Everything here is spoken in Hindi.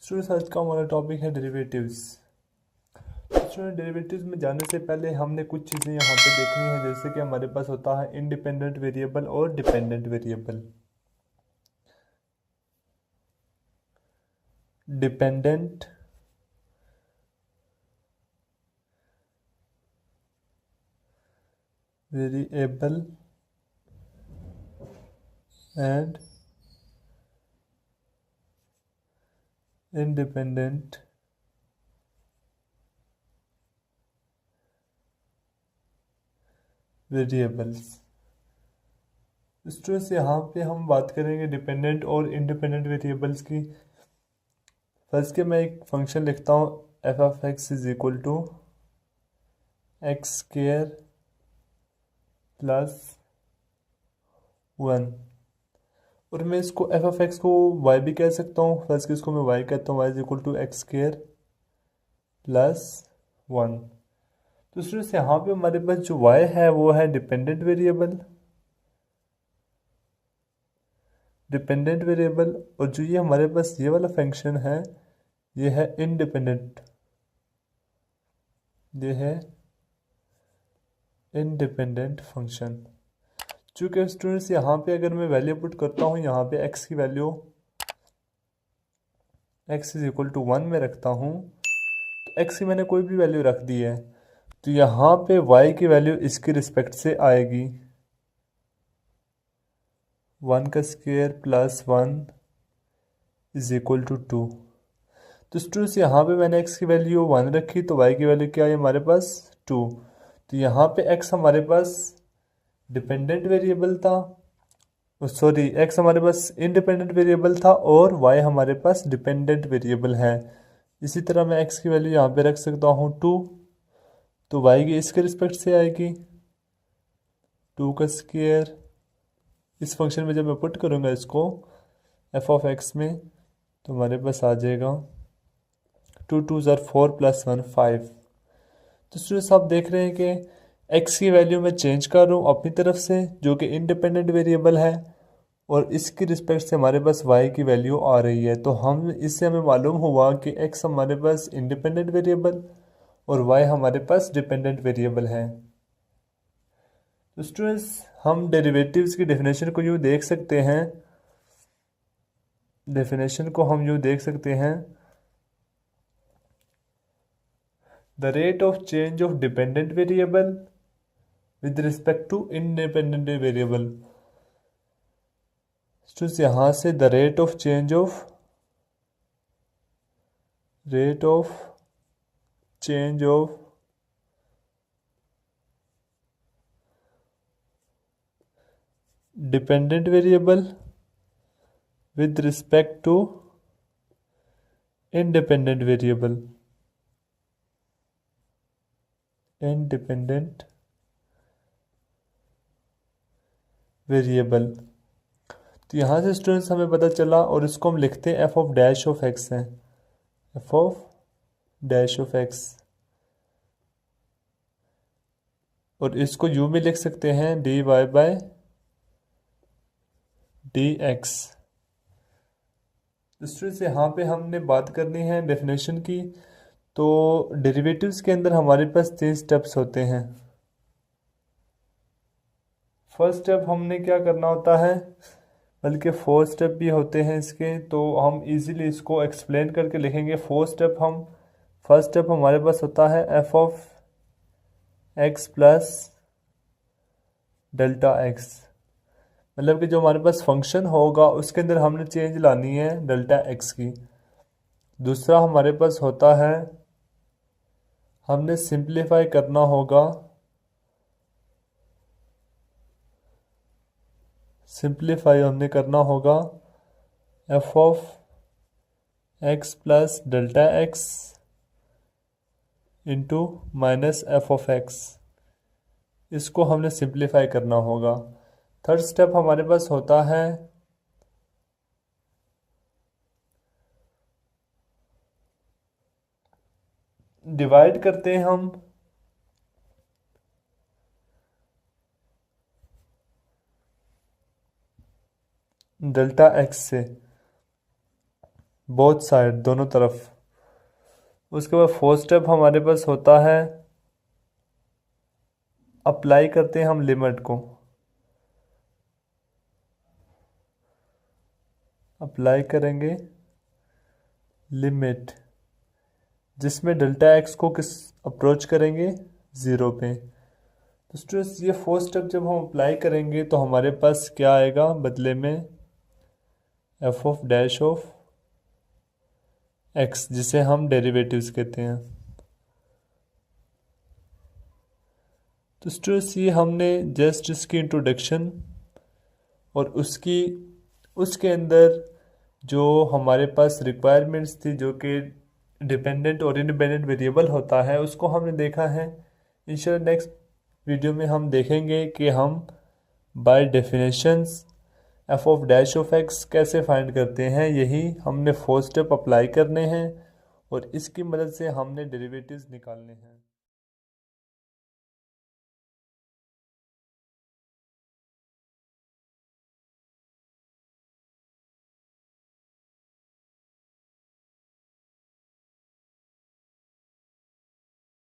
स्टूडेंट्स आज का हमारा टॉपिक है डेरिवेटिव्स। स्टूडेंट डेरिवेटिव्स में जाने से पहले हमने कुछ चीज़ें यहाँ पे देखनी है, जैसे कि हमारे पास होता है इंडिपेंडेंट वेरिएबल और dependent variable. Dependent variable and independent variables. Students यहाँ पे हम बात करेंगे डिपेंडेंट और इंडिपेंडेंट वेरिएबल्स की। फर्स्ट के मैं एक फंक्शन लिखता हूँ F of X is equal to X square plus 1, और मैं इसको एफ ऑफ एक्स को वाई भी कह सकता हूँ। फर्स्ट इसको मैं वाई कहता हूँ, Y is equal to X square plus 1। तो स्टूडेंट्स यहाँ पे हमारे पास जो वाई है वो है डिपेंडेंट वेरिएबल, और जो ये हमारे पास ये वाला फंक्शन है ये है इंडिपेंडेंट, ये है इंडिपेंडेंट फंक्शन। चूँकि स्टूडेंट्स यहाँ पे अगर मैं वैल्यू पुट करता हूँ, यहाँ पे एक्स की value X is equal to 1 में रखता हूँ, तो एक्स की मैंने कोई भी वैल्यू रख दी है, तो यहाँ पे y की वैल्यू इसकी रिस्पेक्ट से आएगी 1 का square plus 1 is equal to 2। तो स्टूडेंट्स यहाँ पे मैंने x की वैल्यू 1 रखी, तो y की वैल्यू क्या है हमारे पास 2। तो यहाँ पे x हमारे पास डिपेंडेंट वेरिएबल था, सॉरी x हमारे पास इंडिपेंडेंट वेरिएबल था और y हमारे पास डिपेंडेंट वेरिएबल है। इसी तरह मैं x की वैल्यू यहाँ पे रख सकता हूँ 2, तो y की इसके रिस्पेक्ट से आएगी 2 का स्क्वायर। इस फंक्शन में जब मैं पुट करूँगा इसको एफ ऑफ एक्स में, तो हमारे पास आ जाएगा 2 2 ज़ार 4 प्लस 1 5। तो स्टूडेंट्स आप देख रहे हैं कि x की वैल्यू मैं चेंज कर रहा हूँ अपनी तरफ से, जो कि इंडिपेंडेंट वेरिएबल है, और इसकी रिस्पेक्ट से हमारे पास y की वैल्यू आ रही है। तो हम इससे हमें मालूम हुआ कि x हमारे पास इंडिपेंडेंट वेरिएबल और y हमारे पास डिपेंडेंट वेरिएबल है। तो स्टूडेंट्स हम डेरिवेटिव्स की डेफिनेशन को यूँ देख सकते हैं, the rate of change of dependent variable with respect to independent variable. Students यहाँ से the rate of change of dependent variable with respect to independent variable तो यहाँ से स्टूडेंट्स हमें पता चला, और इसको हम लिखते हैं F of dash of X है, F of dash of X, और इसको यू में लिख सकते हैं D Y by D X. Students यहाँ पे हमने बात करनी है डेफिनेशन की। तो डेरिवेटिव्स के अंदर हमारे पास 3 स्टेप्स होते हैं। फर्स्ट स्टेप हमने क्या करना होता है, बल्कि 4 स्टेप भी होते हैं इसके, तो हम इजीली इसको एक्सप्लेन करके लिखेंगे। फर्स्ट स्टेप हमारे पास होता है F of x plus delta x, मतलब कि जो हमारे पास फंक्शन होगा उसके अंदर हमने चेंज लानी है डेल्टा एक्स की। दूसरा हमारे पास होता है हमने सिंप्लीफाई करना होगा F of x plus delta x into minus F of x, इसको हमने सिंप्लीफाई करना होगा। थर्ड स्टेप हमारे पास होता है डिवाइड करते हैं हम डेल्टा एक्स से, बोथ साइड, दोनों तरफ। उसके बाद फोर्थ स्टेप हमारे पास होता है, अप्लाई करते हैं हम लिमिट को। अप्लाई करेंगे लिमिट, जिसमें डेल्टा एक्स को किस अप्रोच करेंगे, ज़ीरो पे। तो स्टूडेंट्स ये फोर्थ स्टेप जब हम अप्लाई करेंगे तो हमारे पास क्या आएगा बदले में, F of dash of x, जिसे हम डेरिवेटिव्स कहते हैं। तो स्टूडेंट्स ये हमने जस्ट इसकी इंट्रोडक्शन और उसके अंदर जो हमारे पास रिक्वायरमेंट्स थी, जो कि डिपेंडेंट और इंडिपेंडेंट वेरिएबल होता है, उसको हमने देखा है। इंशाल्लाह नेक्स्ट वीडियो में हम देखेंगे कि हम by definitions F of dash of X कैसे फाइंड करते हैं। यही हमने फोर्थ स्टेप अप्लाई करने हैं और इसकी मदद से हमने डेरिवेटिव्स निकालने हैं।